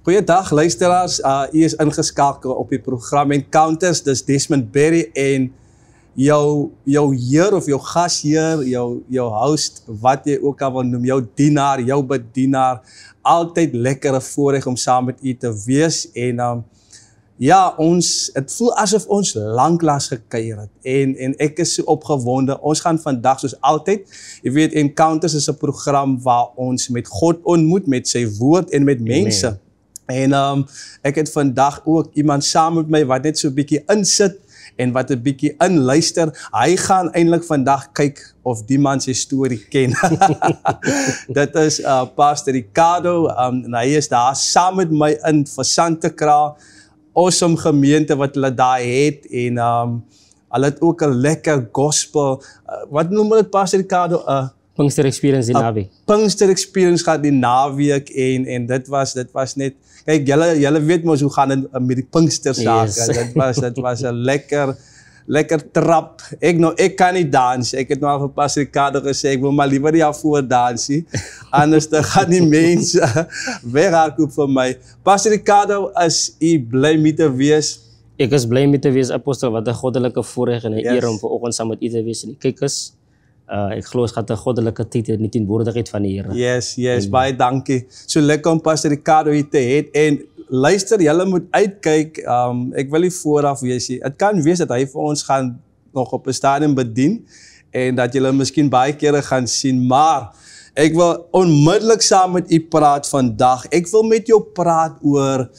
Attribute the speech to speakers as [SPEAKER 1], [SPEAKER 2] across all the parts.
[SPEAKER 1] Goeiedag luisteraars, u is ingeskakel op die program Encounters, dis Desmond Berry en jou heer of jou gasheer, jou host, wat jy ook al wil noem, jou dienaar, jou bedienaar, altyd lekkere voorreg om saam met u te wees en ja, het voel asof ons lanklaas gekuier het en ek is so opgewonde. Ons gaan vandag soos altyd, jy weet, Encounters is 'n program waar ons met God ontmoet, met sy woord en met mense. En ek het vandag ook iemand saam met my wat net so 'n bietjie insit en wat 'n bietjie inluister. Hy gaan eintlik vandag kyk of die man sy storie ken. Dit is Pastor Ricardo en hy is daar saam met my in vir Santekraal. Awesome gemeente wat hulle daar het en hulle het ook 'n lekker gospel, wat noem hulle dit, Pastor Ricardo?
[SPEAKER 2] Pinkster Experience die naweek.
[SPEAKER 1] Pinkster Experience gaat die naweek en dit was net, kyk, julle weet mos hoe gaan dit met die Pinkster sake. Yes. Dit was 'n lekker trap. Ek kan nie dans. Ek het nou al vir Pastor Ricardo gesê, ek wil maar liewer nie voor dansie. Anders dan gaan die mense weghardloop vir my. Pastor Ricardo, is u bly met te wees?
[SPEAKER 2] Ek is bly met te wees, apostel, wat 'n goddelike voorreg en 'n eer om vanoggend saam met u te wees. En kyk eens, ek glo ons gaan 'n goddelike tyd hê, nie teenwoordigheid van die Here.
[SPEAKER 1] Yes, baie dankie. So lekker om Pastor Ricardo hier te hê en luister, julle moet uitkyk, ek wil nie vooraf wees nie. Het kan wees dat hy vir ons gaan nog op 'n stadium bedien en dat julle miskien baie kere gaan sien, maar ek wil onmiddellik saam met u praat vandag. Ek wil met jou praat oor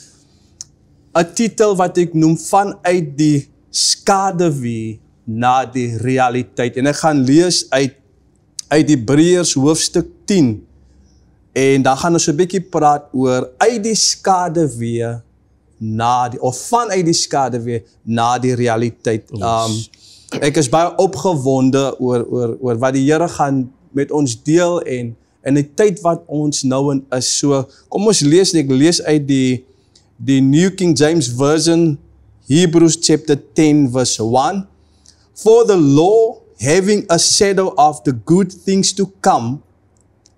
[SPEAKER 1] 'n titel wat ek noem vanuit die skaduwee na die realiteit. En ek gaan lees uit Hebreërs hoofstuk 10. En dan gaan ons 'n bietjie praat oor uit die skaduwee of vanuit die skaduwee na die realiteit.
[SPEAKER 2] Yes.
[SPEAKER 1] Ek is baie opgewonde oor wat die Here gaan met ons deel en in die tyd wat ons nou in is. So kom ons lees, ek lees uit die New King James Version, Hebrews chapter 10 verse 1. For the law, having a shadow of the good things to come,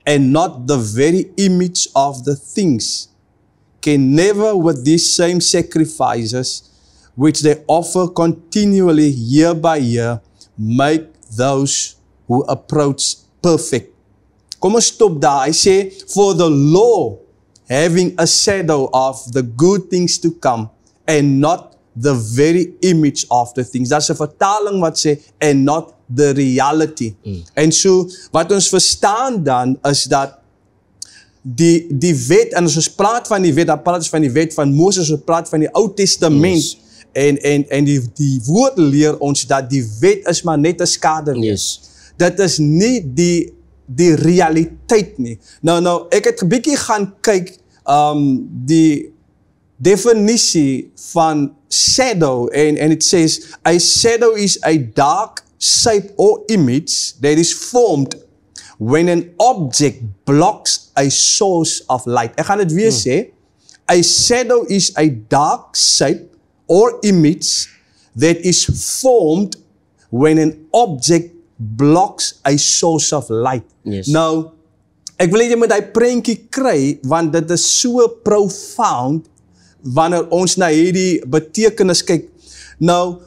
[SPEAKER 1] and not the very image of the things, can never with these same sacrifices, which they offer continually year by year, make those who approach perfect. Kom ons stop daar. Hy sê, for the law, having a shadow of the good things to come, and not the very image of the things. That's 'n vertaling wat sê, and not the reality. En so, wat ons verstaan dan, is dat die wet, en as ons praat van die wet, dan praat ons van die wet van Moses, ons praat van die Ou Testament, yes. En die woord leer ons dat die wet is maar net 'n skaduwee.
[SPEAKER 2] Yes.
[SPEAKER 1] Dit is nie die realiteit nie. Nou, ek het 'n bietjie gaan kyk, die definisie van shadow, and it says, a shadow is a dark shape or image that is formed when an object blocks a source of light. Ek gaan dit weer sê. A shadow is a dark shape or image that is formed when an object blocks a source of light.
[SPEAKER 2] Yes.
[SPEAKER 1] Nou, ek wil jy met die prentjie kry, want dit is so profound wanneer ons na hierdie betekenis kyk. Nou,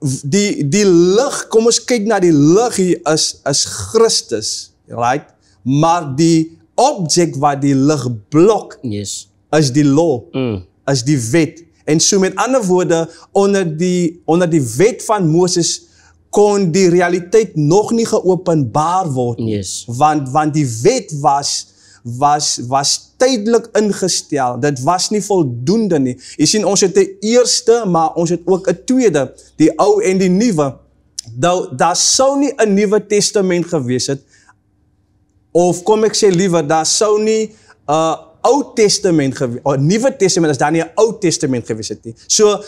[SPEAKER 1] die lig, kom ons kyk na die lig hier is Christus, right? Maar die object wat die lig blok,
[SPEAKER 2] Yes.
[SPEAKER 1] is die law, is die wet. En so met ander woorde, onder die wet van Moses kon die realiteit nog nie geopenbaar word.
[SPEAKER 2] Yes.
[SPEAKER 1] Want die wet was tydelik ingestel. Dit was nie voldoende nie. Jy sien, ons het 'n eerste, maar ons het ook 'n tweede, die ou en die nuwe. Daar sou nie 'n Nuwe Testament gewees het, of kom ek sê liewer, daar sou nie 'n Ou Testament gewees, of Nuwe Testament, as daar nie 'n Ou Testament gewees het nie. So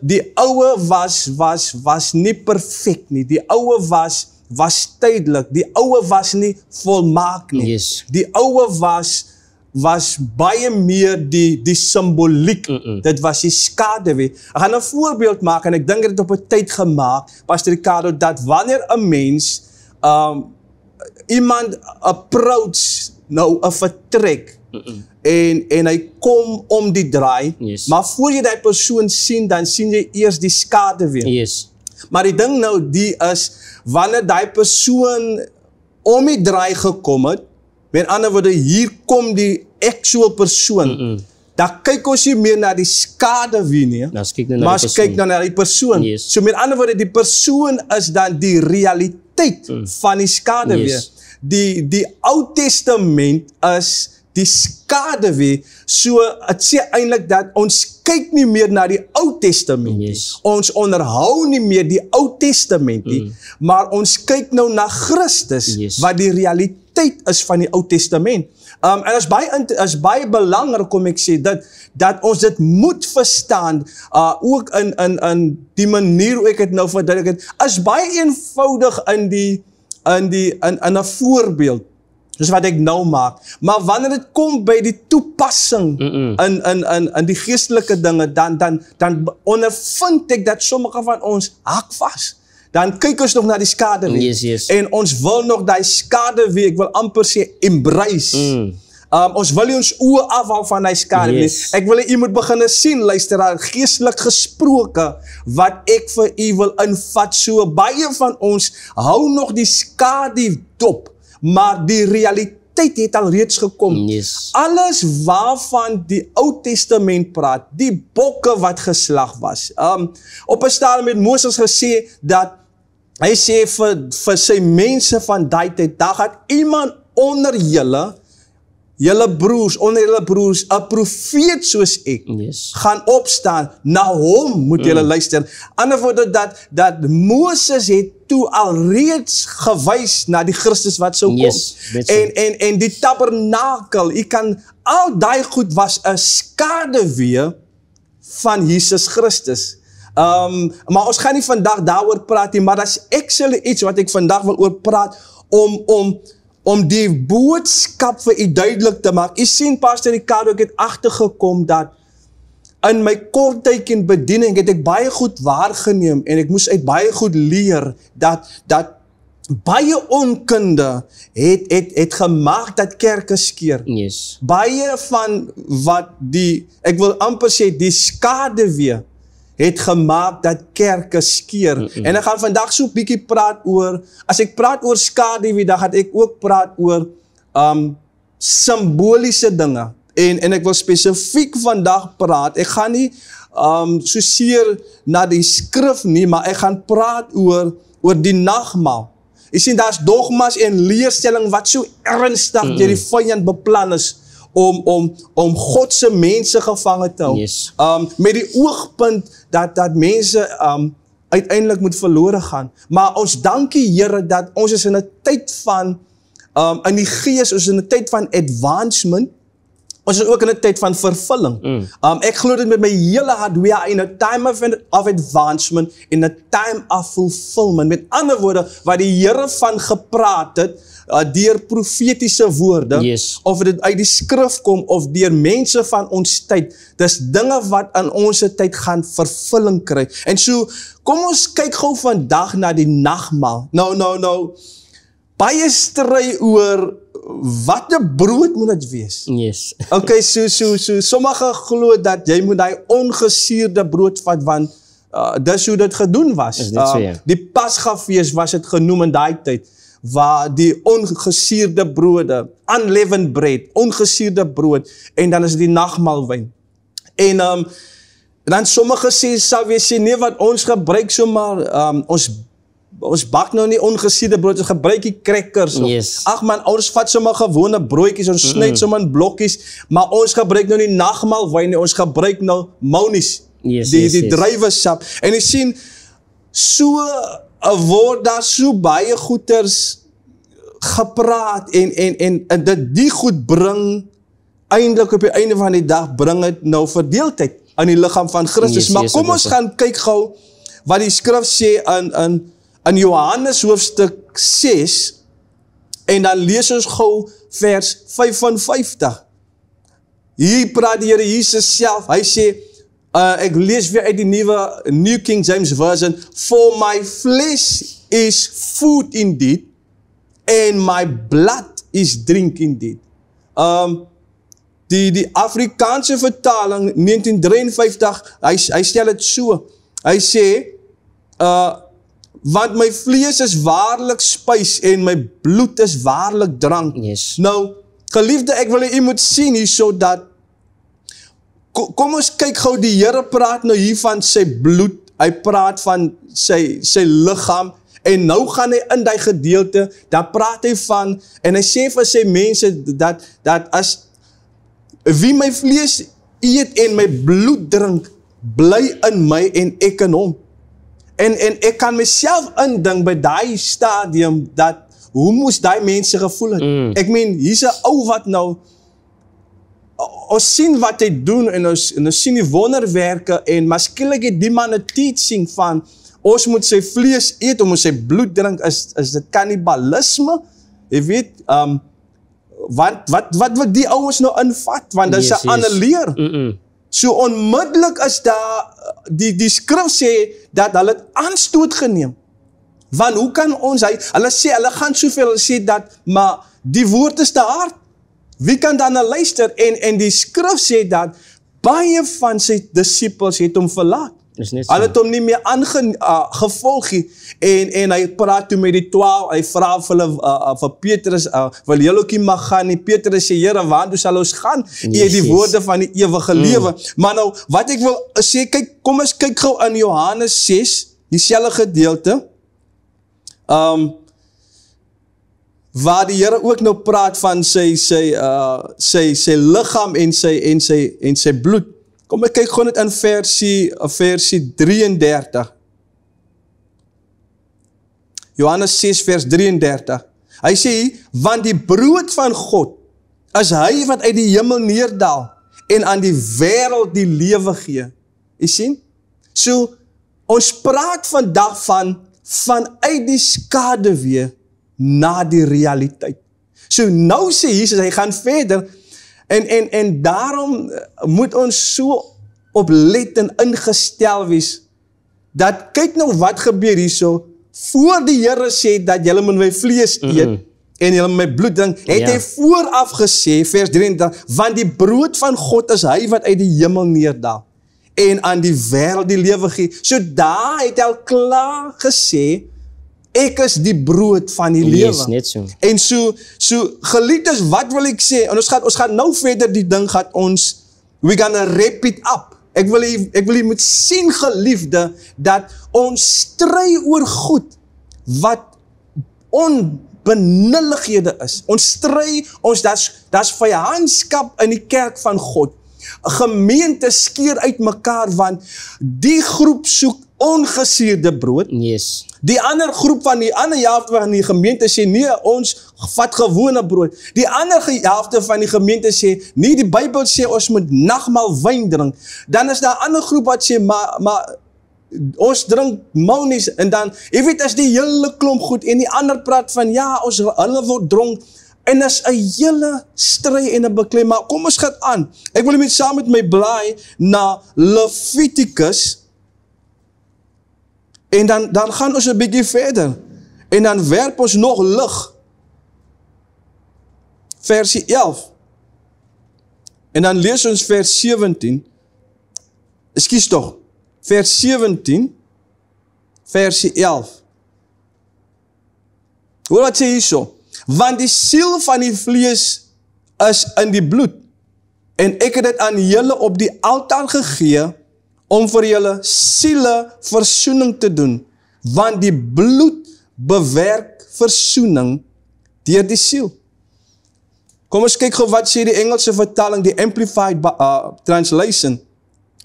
[SPEAKER 1] die oue was nie perfek nie. Die oue was tydelik. Die oue was nie volmaak nie.
[SPEAKER 2] Yes.
[SPEAKER 1] Die oue was baie meer die symboliek. Dit was die skaduwee. Ek gaan 'n voorbeeld maak en ek dink dit op 'n tyd gemaak, Pastor Ricardo, dat wanneer 'n mens iemand approach nou 'n vertrek en hy kom om die draai,
[SPEAKER 2] Yes.
[SPEAKER 1] maar voor jy die persoon sien, dan sien jy eers die skade weer.
[SPEAKER 2] Yes.
[SPEAKER 1] Maar die ding nou, die is, wanneer die persoon om die draai gekom het, met ander woorde, hier kom die actual persoon, dan kyk ons nie meer na die skade wie nie,
[SPEAKER 2] Nou, as kyk nou na
[SPEAKER 1] maar
[SPEAKER 2] die
[SPEAKER 1] ons kyk nou na die persoon.
[SPEAKER 2] Yes.
[SPEAKER 1] So met ander woorde, die persoon is dan die realiteit van die skade weer. Die Ou Testament is die skade weer. So het sê eintlik dat ons kyk nie meer na die Ou Testament nie.
[SPEAKER 2] Yes.
[SPEAKER 1] Ons onderhou nie meer die Ou Testament nie, maar ons kyk nou na Christus,
[SPEAKER 2] Yes.
[SPEAKER 1] wat die realiteit is van die Ou Testament. En is baie belangrik om ek sê dat ons dit moet verstaan, ook in die manier hoe ek het nou verduidelik het, is baie eenvoudig in 'n voorbeeld, soos wat ek nou maak. Maar wanneer dit kom by die toepassing in die geestelike dinge, dan ondervind ek dat sommige van ons hak vas. Dan kyk ons nog na die skade weer.
[SPEAKER 2] Yes.
[SPEAKER 1] En ons wil nog die skade weer, ek wil amper sê, embrace. Ons wil nie ons oë afhou van die skade nie.
[SPEAKER 2] Yes.
[SPEAKER 1] Ek wil hê u moet begin sien, luisteraar, geestelik gesproke, wat ek vir u wil invat. So baie van ons hou nog die skade dop, maar die realiteit het al reeds gekom.
[SPEAKER 2] Yes.
[SPEAKER 1] Alles waarvan die Ou Testament praat, die bokke wat geslag was. Op 'n stadium het Moses gesê dat hy sê vir sy mense van daai tyd, daar gaan iemand onder julle broers, 'n profeet soos ek,
[SPEAKER 2] Yes.
[SPEAKER 1] gaan opstaan, na hom moet julle luister. Ander woorde dat Moses het toe alreeds gewys na die Christus wat sou kom.
[SPEAKER 2] Yes, that's
[SPEAKER 1] En die tabernakel, al daai goed was 'n skaduwee van Jesus Christus. Maar ons gaan nie vandag daaroor praat nie, maar dat is actually iets wat ek vandag wil oor praat, om die boodskap vir u duidelik te maak. U sien, Pastor Ricardo, ek het agtergekom dat in my kort tyd in bediening het ek baie goed waargeneem en ek moes uit baie goed leer dat baie onkunde het gemaak dat kerke skeur.
[SPEAKER 2] Yes.
[SPEAKER 1] Baie van wat ek wil amper sê, die skaduwee het gemaak dat kerke skeur. En ek gaan vandag so 'n bietjie praat oor, as ek praat oor skaduwee, dan gaan ek ook praat oor simboliese dinge. En ek wil spesifiek vandag praat, ek gaan nie soseer na die skrif nie, maar ek gaan praat oor die nagmaal. Jy sien, daar's dogmas en leerstelling wat so ernstig deur die vyand beplan is om God se mense gevange te hou.
[SPEAKER 2] Yes.
[SPEAKER 1] Met die oogpunt dat mense uiteindelik moet verlore gaan. Maar ons dank die Here dat ons is in 'n tyd van in die gees, ons is in 'n tyd van advancement. Ons is ook in 'n tyd van vervulling. Ek glo dit met my hele hart, we are in a time of advancement, in a time of fulfillment. Met ander woorde, wat die Here van gepraat het, deur profetiese woorde,
[SPEAKER 2] Yes.
[SPEAKER 1] of dit uit die skrif kom, of deur mense van ons tyd, dis dinge wat in ons tyd gaan vervulling kry. En so, kom ons kyk gou vandag na die nagmaal. Nou, baie stry oor watter brood moet dit wees?
[SPEAKER 2] Yes.
[SPEAKER 1] Okay, so sommige glo dat jy moet daai ongesuurde brood vat, want dis hoe dit gedoen was.
[SPEAKER 2] Is dit so, ja?
[SPEAKER 1] Die Pasgafees was dit genoem in daai tyd, waar die ongesuurde brode, unleavened bread, ongesuurde brood, en dan is die nagmaalwyn. En dan sommige sal weer sê, nee, wat ons gebruik sommer, ons bak nou nie ongesuurde brood, ons gebruik die crackers.
[SPEAKER 2] Yes.
[SPEAKER 1] Ag man, ons vat sommer gewone broodjies, ons snyd sommer in blokkies, maar ons gebruik nou nie nagmaalwyn nie, ons gebruik nou maunies,
[SPEAKER 2] Yes,
[SPEAKER 1] die druiwesap. En jy sien, so word daar so baie goeters gepraat en dat die goed bring, eintlik op die einde van die dag, bring het nou verdeeldheid aan die liggaam van Christus.
[SPEAKER 2] Yes,
[SPEAKER 1] maar
[SPEAKER 2] yes,
[SPEAKER 1] kom ons gaan kyk gou wat die skrif sê in Johannes hoofstuk 6, en dan lees ons gou vers 55. Hier praat die Here Jesus self, hy sê, ek lees weer uit die New King James Version, for my flesh is food indeed, and my blood is drink indeed. Die Afrikaanse vertaling 1953, hy stel dit so. Hy sê, want my vlees is waarlik spys en my bloed is waarlik drank.
[SPEAKER 2] Yes.
[SPEAKER 1] Nou, geliefde, ek wil u moet sien hierso dat, kom ons kyk gou, die Here praat nou hier van sy bloed, hy praat van sy liggaam, en nou gaan hy in die gedeelte, dan praat hy van, en hy sê vir sy mense, dat as wie my vlees eet en my bloed drink, bly in my en ek in hom. En ek kan myself indink by die stadium, dat, hoe moes die mense gevoel het? Ek meen, hier's 'n ou wat nou, ons sien wat hy doen, en ons sien die wonderwerke, en maar skielik het die man 'n teaching van, ons moet sy vlees eet, ons moet sy bloed drink, is dit kannibalisme? Jy weet, wat wil die ouens nou invat? Want dit is 'n ander leer. So onmiddellik is daar, die skrif sê, dat hulle het aanstoot geneem. Want hoe kan ons, hulle gaan soveel, hulle sê dat, maar die woord is te hard. Wie kan dan nou luister? En die skrif sê dat, baie van sy disciples het hom verlaat. Hulle het hom nie meer gevolg nie. En hy praat toe met die 12, hy vra vir hulle, vir Petrus, wil julle ook nie mag gaan nie? Petrus sê, Here, waartoe sal ons gaan? Jy het die woorde van die ewige lewe. Maar nou, wat ek wil sê, kyk, kom ons kyk gou in Johannes 6, dieselfde gedeelte, waar die Here ook nou praat van sy liggaam en sy bloed. Kom ek kyk gewoon net in versie 33. Johannes 6 vers 33. Hy sê, want die brood van God is hy wat uit die hemel neerdaal en aan die wêreld die lewe gee. Jy sien? So, ons praat vandag vanuit die skaduwee na die realiteit. So nou sê Jesus, hy gaan verder, en daarom moet ons so oplettend ingestel wees, dat kyk nou wat gebeur hierso, voor die Here sê dat julle moet my vlees eet, en julle my bloed drink, het hy vooraf gesê, vers 33, want die brood van God is hy wat uit die hemel neerdaal, en aan die wêreld die lewe gee. So daar het hy al klaar gesê, ek is die brood van die lewe.
[SPEAKER 2] Yes, net so.
[SPEAKER 1] En so geliefdes, wat wil ek sê? En ons gaan nou verder die ding, we gonna wrap it up. Ek wil jy moet sien, geliefde, dat ons stry oor goed, wat onbenullighede is. Ons stry, daar's vyandskap in die kerk van God. Gemeente skeer uit mekaar, want die groep soek ongesuurde brood.
[SPEAKER 2] Yes.
[SPEAKER 1] Die ander groep van die ander helfte van die gemeente sê, nee, ons vat gewone brood. Die ander helfte van die gemeente sê, nee, die Bybel sê, ons moet nagmaal wyn drink. Dan is daar 'n ander groep wat sê, maar ons drink mounies, en dan, jy weet, is die hele klomp goed, en die ander praat van, ja, hulle word dronk, en is 'n hele stry en 'n beklei, maar kom ons gaan aan. Ek wil net saam met my blaai na Levitikus, en dan gaan ons 'n bietjie verder, en dan werp ons nog lig, versie 11, en dan lees ons vers 17, ekskuus tog, vers 17, versie 11, hoor wat sê hierso, want die siel van die vlees is in die bloed, en ek het dit aan julle op die altaar gegee, om vir julle siele versoening te doen, want die bloed bewerk versoening deur die siel. Kom ons kyk gou wat sê die Engelse vertaling, die Amplified Translation.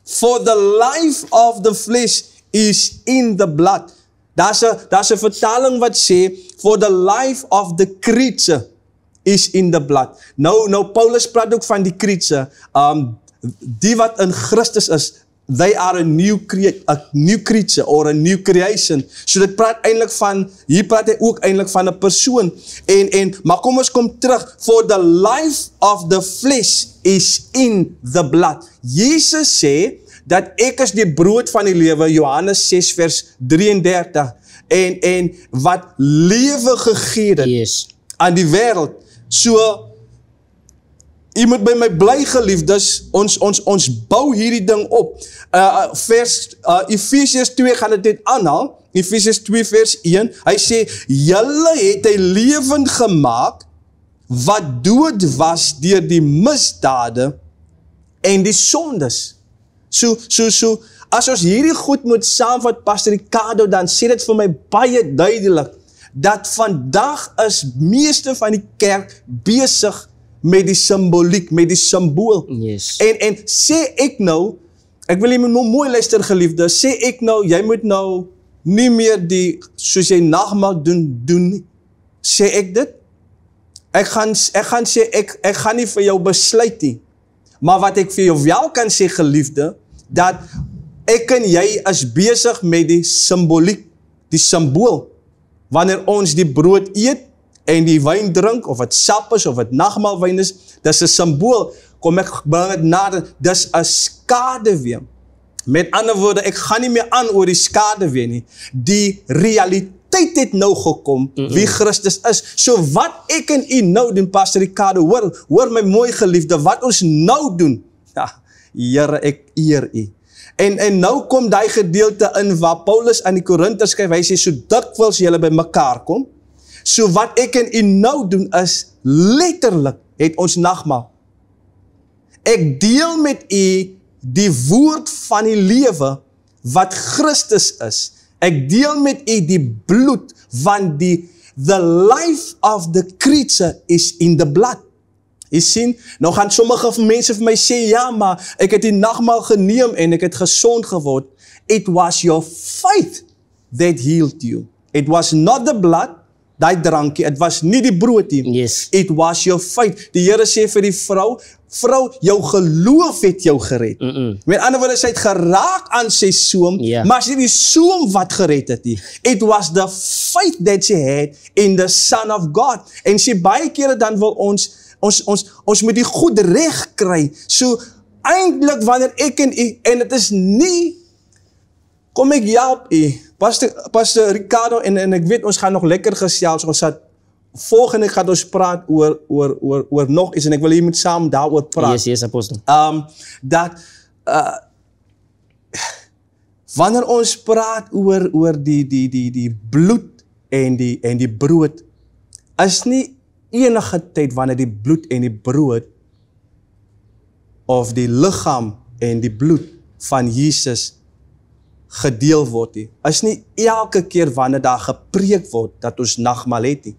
[SPEAKER 1] For the life of the flesh is in the blood. Daar's 'n vertaling wat sê, for the life of the creature is in the blood. Nou Paulus praat ook van die creature, die wat in Christus is, they are a new creature or a new creation. So dit praat eintlik van, hier praat hy ook eintlik van 'n persoon. Maar kom ons kom terug, for the life of the flesh is in the blood. Jesus sê, dat ek is die brood van die lewe, Johannes 6 vers 33, en wat lewe gegee het aan die wêreld. So, U moet by my bly, geliefdes, ons bou hierdie ding op. Efesiërs 2 gaan dit net aanhaal, Efesiërs 2 vers 1, hy sê, julle het hy lewend gemaak, wat dood was deur die misdade en die sondes. So, as ons hierdie goed moet saamvat, Pastor Ricardo, dan sê dit vir my baie duidelik, dat vandag is meeste van die kerk besig met die symboliek, met die symbool.
[SPEAKER 2] Yes.
[SPEAKER 1] En sê ek nou, ek wil jy moet nou mooi luister, geliefde, sê ek nou, jy moet nou nie meer soos jy nagmaal doen nie. Sê ek dit? Ek gaan sê, ek gaan nie vir jou besluit nie. Maar wat ek vir jou wel kan sê, geliefde, dat ek en jy is besig met die symboliek, die symbool. Wanneer ons die brood eet en die wyn drink, of het sap is, of het nagmaalwyn is, dis 'n symbool. Kom ek bring dit nader, dis 'n skaduwee. Met ander woorde, ek gaan nie meer aan oor die skaduwee nie. Die realiteit het nou gekom, wie Christus is. So wat ek en u nou doen, Pastor Ricardo, hoor my mooi geliefde, wat ons nou doen, ja, Here, ek eer u. En nou kom die gedeelte in waar Paulus aan die Korinters skryf, hy sê, so dikwels julle by mekaar kom, so wat ek en u nou doen is, letterlik het ons nagmaal. Ek deel met u die woord van die lewe, wat Christus is. Ek deel met u die bloed, want the life of the creature is in the blood. Jy sien, nou gaan sommige mense vir my sê, ja, maar ek het die nagmaal geneem en ek het gesond geword. It was your faith that healed you. It was not the blood, die drankie, het was nie die brood nie.
[SPEAKER 2] Yes.
[SPEAKER 1] It was your faith. Die Here sê vir die vrou, jou geloof het jou gered. Met ander woorde, sy het geraak aan sy soom, maar sy die soom wat gered het nie. It was the faith that she had in the Son of God. En sy baie kere dan wil ons moet die goed reg kry. So, eindelijk wanneer ek en het is nie, kom ek help u, Pastor Ricardo, en ek weet ons gaan nog lekker gesels, ons het volgende gaan ons praat oor nog iets, en ek wil hier met saam daaroor praat.
[SPEAKER 2] Yes, apostel.
[SPEAKER 1] Wanneer ons praat oor die bloed en die brood, is nie enige tyd wanneer die bloed en die brood, of die liggaam en die bloed van Jesus gedeel word nie. Is nie elke keer wanneer daar gepreek word, dat ons nagmaal het nie.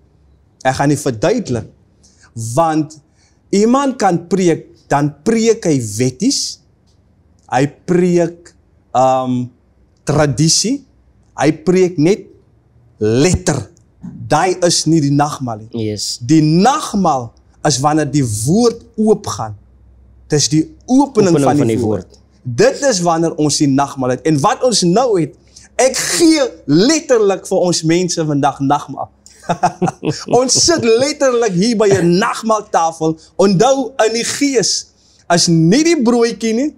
[SPEAKER 1] Ek gaan nie verduidelik, want iemand kan preek, dan preek hy wetties, hy preek tradisie, hy preek net letter. Daai is nie die nagmaal nie.
[SPEAKER 2] Yes.
[SPEAKER 1] Die nagmaal is wanneer die woord oopgaan. Dit is die opening van die woord. Dit is wanneer ons die nagmaal het. En wat ons nou het, ek gee letterlik vir ons mense vandag nagmaal. Ons sit letterlik hier by 'n nagmaaltafel, onthou in die gees, as nie die broodjie nie,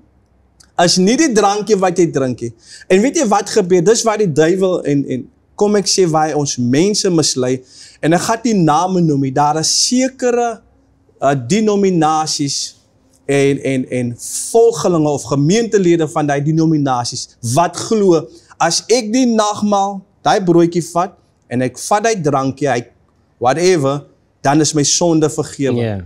[SPEAKER 1] as nie die drankie wat jy drink nie. En weet jy wat gebeur? Dis waar die duiwel en kom ek sê waar hy ons mense mislei, en ek gaan die name noem nie, daar is sekere denominasies en volgelinge of gemeentelede van die denominasies, wat glo, as ek die nagmaal, die broodjie vat, en ek vat die drankie, whatever, dan is my sonde vergewe.
[SPEAKER 2] Yeah.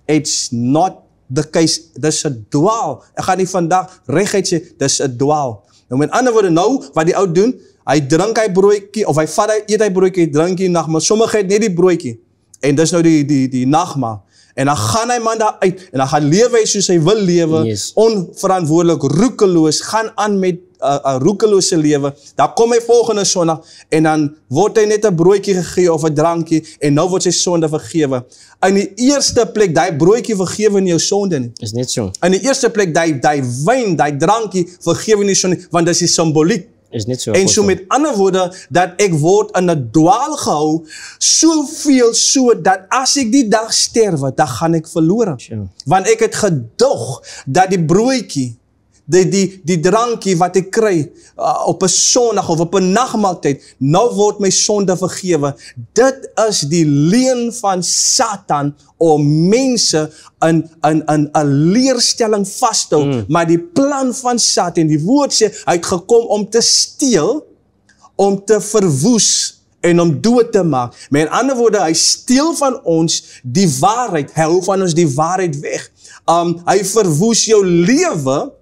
[SPEAKER 1] It's not the case, dis 'n dwaal. Ek gaan nie vandag reguit sê, dis 'n dwaal. Nou met ander woorde, nou, wat die ou doen, hy drink hy broodjie, of hy eet hy broodjie, drink hy nagmaal, sommige het net die broodjie, en dis nou die nagmaal, en dan gaan hy man daar uit, en dan gaan lewe hy soos hy wil lewe,
[SPEAKER 2] yes.
[SPEAKER 1] Onverantwoordelik, roekeloos, gaan aan met 'n roekelose lewe, dan kom hy volgende Sondag, en dan word hy net 'n broodjie gegee, of 'n drankie, en nou word sy sonde vergewe. In die eerste plek, die broodjie vergewe nie jou sonde nie.
[SPEAKER 2] Is net so.
[SPEAKER 1] In die eerste plek, die wyn, die drankie, vergewe nie sonde, want dis die symboliek.
[SPEAKER 2] Is net so.
[SPEAKER 1] En so met ander woorde, dat ek word in 'n dwaal gehou, soveel so, dat as ek die dag sterwe, dan gaan ek verlore.
[SPEAKER 2] Sure.
[SPEAKER 1] Want ek het gedog, dat die broodjie, die drankie wat ek kry op 'n Sondag of op 'n nagmaaltyd, nou word my sonde vergewe. Dit is die leuen van Satan om mense in 'n leerstelling vas te hou. Maar die plan van Satan, die woord sê, hy het gekom om te steel, om te verwoes en om dood te maak. Met ander woorde, hy steel van ons die waarheid, hy hou van ons die waarheid weg. Hy verwoes jou lewe,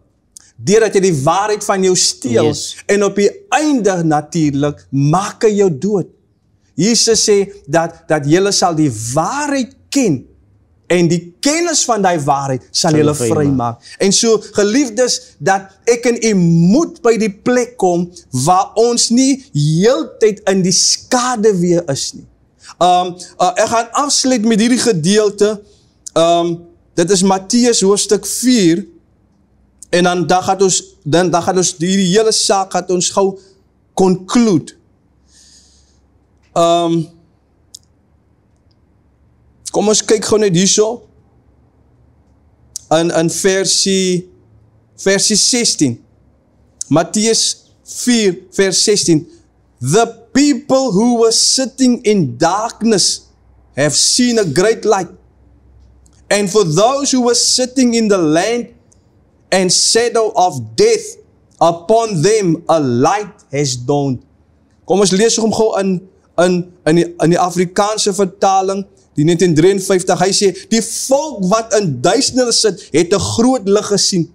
[SPEAKER 1] deurdat jy die waarheid van jou steel,
[SPEAKER 2] Yes.
[SPEAKER 1] en op die einde natuurlik, maak hy jou dood. Jesus sê, dat julle sal die waarheid ken, en die kennis van die waarheid sal julle vry maak. En so, geliefdes, dat ek en u moet by die plek kom, waar ons nie heeltyd in die skaduwee is nie. Ek gaan afsluit met hierdie gedeelte, dit is Matteus hoofstuk 4, en dan gaan ons hierdie hele saak gaan ons gou conclude. Kom ons kyk gou net hierso, in versie 16, Matteus 4 vers 16, the people who were sitting in darkness have seen a great light. And for those who were sitting in the land and shadow of death, upon them a light has dawned. Kom ons lees hom gou in die Afrikaanse vertaling, die 1953, hy sê, die volk wat in duisternis sit, het 'n groot lig gesien.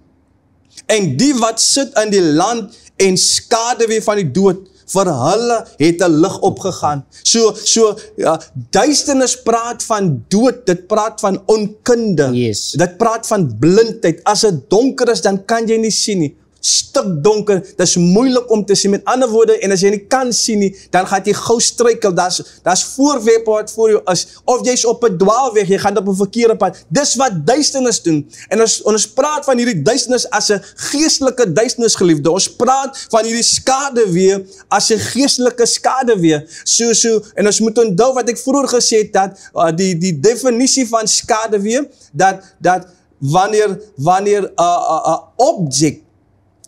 [SPEAKER 1] En die wat sit in die land en skaduwee van die dood, vir hulle het 'n lig opgegaan. So duisternis praat van dood, dit praat van onkunde,
[SPEAKER 2] Yes.
[SPEAKER 1] dit praat van blindheid. As dit donker is, dan kan jy nie sien nie. Stuk donker, dit is moeilik om te sien. Met ander woorde, en as jy nie kan sien nie, dan gaan jy gou struikel. Daar's voorwerpe wat voor jou is, of jy's op 'n dwaalweg, jy gaan op 'n verkeerde pad. Dis wat duisternis doen. En ons praat van hierdie duisternis as 'n geestelike duisternis, geliefde. Ons praat van hierdie skaduwee as 'n geestelike skaduwee. So, en ons moet onthou wat ek vroeër gesê het, dat die definisie van skaduwee, dat wanneer 'n object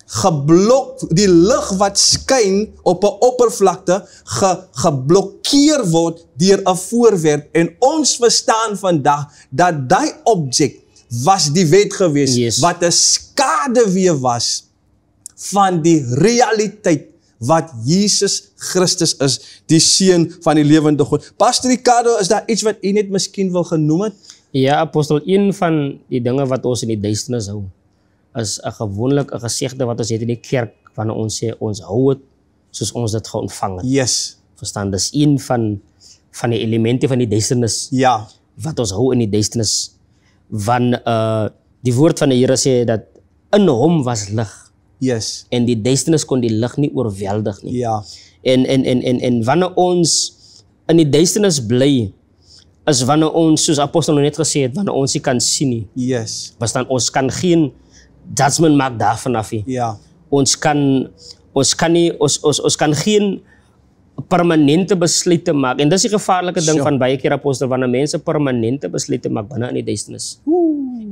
[SPEAKER 1] geblok, die lig wat skyn op 'n oppervlakte geblokkeer word deur 'n voorwerp, en ons verstaan vandag dat die object was die wet gewees,
[SPEAKER 2] Yes.
[SPEAKER 1] wat 'n skaduwee was van die realiteit wat Jesus Christus is, die seun van die lewende God. Pastor Ricardo, is daar iets wat u net miskien wil genoem het?
[SPEAKER 2] Ja, apostel, een van die dinge wat ons in die duisternis hou, is 'n gewoonlik 'n gesegde wat ons het in die kerk, wanneer ons sê, ons hou het soos ons dit geontvang het.
[SPEAKER 1] Yes.
[SPEAKER 2] Verstaan, dis een van die elemente van die duisternis,
[SPEAKER 1] Ja.
[SPEAKER 2] wat ons hou in die duisternis. Want die woord van die Here sê dat in hom was lig,
[SPEAKER 1] Yes.
[SPEAKER 2] en die duisternis kon die lig nie oorweldig nie.
[SPEAKER 1] Ja.
[SPEAKER 2] En wanneer ons in die duisternis bly, is wanneer ons, soos apostel net gesê het, wanneer ons nie kan sien nie.
[SPEAKER 1] Yes.
[SPEAKER 2] Verstaan, ons kan geen judgment maak daarvan af nie.
[SPEAKER 1] Ja.
[SPEAKER 2] Ons kan geen permanente besluite maak. En dis die gevaarlike ding van baie keer, apostel, wanneer mense permanente besluite maak binne in die duisternis.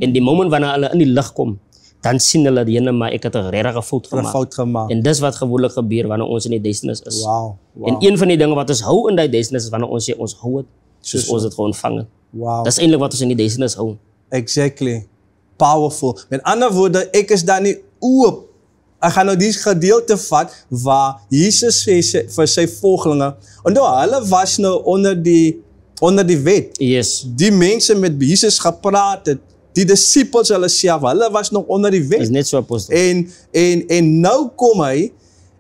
[SPEAKER 2] En die moment wanneer hulle in die lig kom, dan sien hulle die maar ek het 'n regte fout gemaak. En dis wat gewoonlik gebeur wanneer ons in die duisternis is.
[SPEAKER 1] Wow.
[SPEAKER 2] En een van die dinge wat ons hou in die duisternis is wanneer ons sê ons hou het soos ons dit ontvang het.
[SPEAKER 1] Wow.
[SPEAKER 2] Dis eintlik wat ons in die duisternis hou.
[SPEAKER 1] Exactly. Powerful. Met ander woorde, ek is daar nie oop. Ek gaan nou die gedeelte vat waar Jesus sê vir sy volgelinge, en hulle was nou onder die wet.
[SPEAKER 2] Yes.
[SPEAKER 1] Die mense met Jesus gepraat het, die disippels hulle self, hulle was nog onder die wet.
[SPEAKER 2] Is net so, apostel.
[SPEAKER 1] En nou kom hy,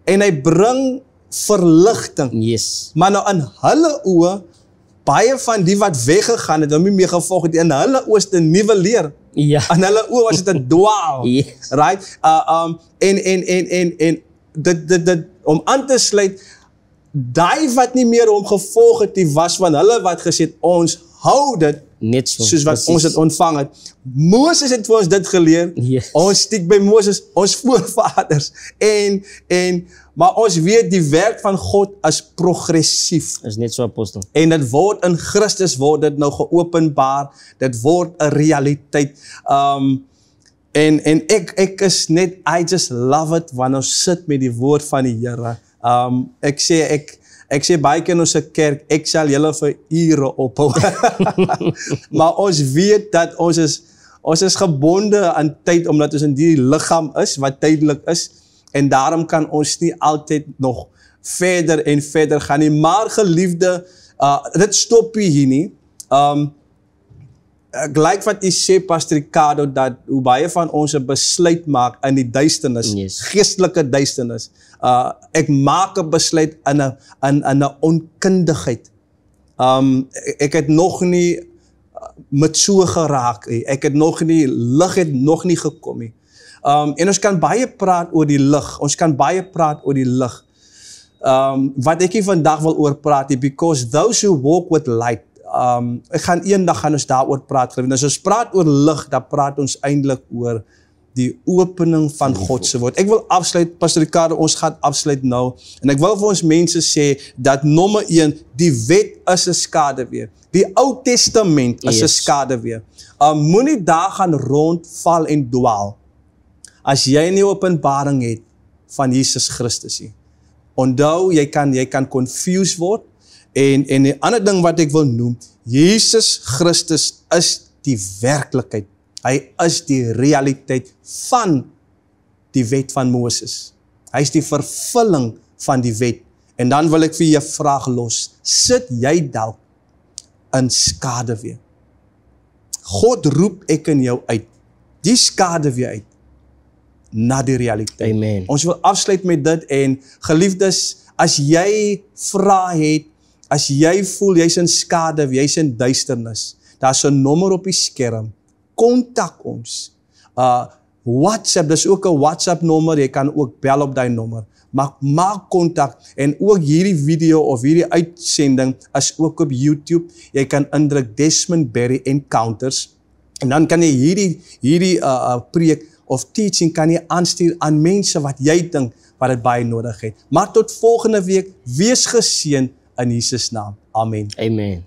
[SPEAKER 1] en hy bring verligting.
[SPEAKER 2] Yes.
[SPEAKER 1] Maar nou in hulle oë, baie van die wat weggegaan het, en nie meer gevolg het, in hulle oë is dit 'n nuwe leer.
[SPEAKER 2] Ja.
[SPEAKER 1] In hulle oë was dit 'n dwaal.
[SPEAKER 2] Yes.
[SPEAKER 1] Right? En dit om aan te sluit, daai wat nie meer hom gevolg het, die was van hulle wat gesê het, ons hou dit
[SPEAKER 2] Net so.
[SPEAKER 1] soos wat
[SPEAKER 2] precies.
[SPEAKER 1] ons het ontvang het. Moses het vir ons dit geleer.
[SPEAKER 2] Yes.
[SPEAKER 1] Ons stiek by Moses, ons voorvaders. Maar ons weet die werk van God is progressief.
[SPEAKER 2] Is net so, apostel.
[SPEAKER 1] En dit word in Christus word dit nou geopenbaar. Dit word 'n realiteit. En ek is net, I just love it wanneer ons sit met die woord van die Here. Ek sê baie keer in ons kerk, ek sal julle vir ure ophou. Maar ons weet dat ons is gebonde aan tyd, omdat ons in die liggaam is, wat tydelik is, en daarom kan ons nie altyd nog verder en verder gaan nie. Maar geliefde, dit stop hier nie. Gelijk wat u sê, Pastor Ricardo, dat hoe baie van ons 'n besluit maak in die duisternis, geestelike duisternis. Ek maak 'n besluit in 'n onkundigheid. Ek het nog nie met so geraak nie. Lig het nog nie gekom nie. En ons kan baie praat oor die lig. Wat ek hier vandag wil oor praat, because those who walk with light, eendag gaan ons daaroor praat. En as ons praat oor lig, dan praat ons eintlik oor die opening van God se woord. Ek wil afsluit, Pastor Ricardo, ons gaan afsluit nou. En ek wil vir ons mense sê, dat nommer 1, die wet is 'n skaduwee. Die Ou Testament is 'n skaduwee. Moenie daar gaan rondval en dwaal, as jy nie openbaring het van Jesus Christus nie. Onthou, jy kan confused word. En die ander ding wat ek wil noem, Jesus Christus is die werklikheid. Hy is die realiteit van die wet van Moses. Hy is die vervulling van die wet. En dan wil ek vir jou 'n vraag los. Sit jy dalk in skaduwee? God roep ek in jou uit, die skaduwee uit, na die realiteit.
[SPEAKER 2] Amen.
[SPEAKER 1] Ons wil afsluit met dit, en geliefdes, as jy vrae het, as jy voel jy's in skaduwee, jy's in duisternis, daar's 'n nommer op die skerm. Kontak ons. WhatsApp, dis ook 'n WhatsApp nommer, jy kan ook bel op daai nommer. Maak kontak, en ook hierdie video of hierdie uitsending is ook op YouTube. Jy kan indruk Desmond Berry Encounters, en dan kan jy hierdie preek of teaching kan jy aanstuur aan mense wat jy dink wat dit baie nodig het. Maar tot volgende week, wees geseën in Jesus naam. Amen.
[SPEAKER 2] Amen.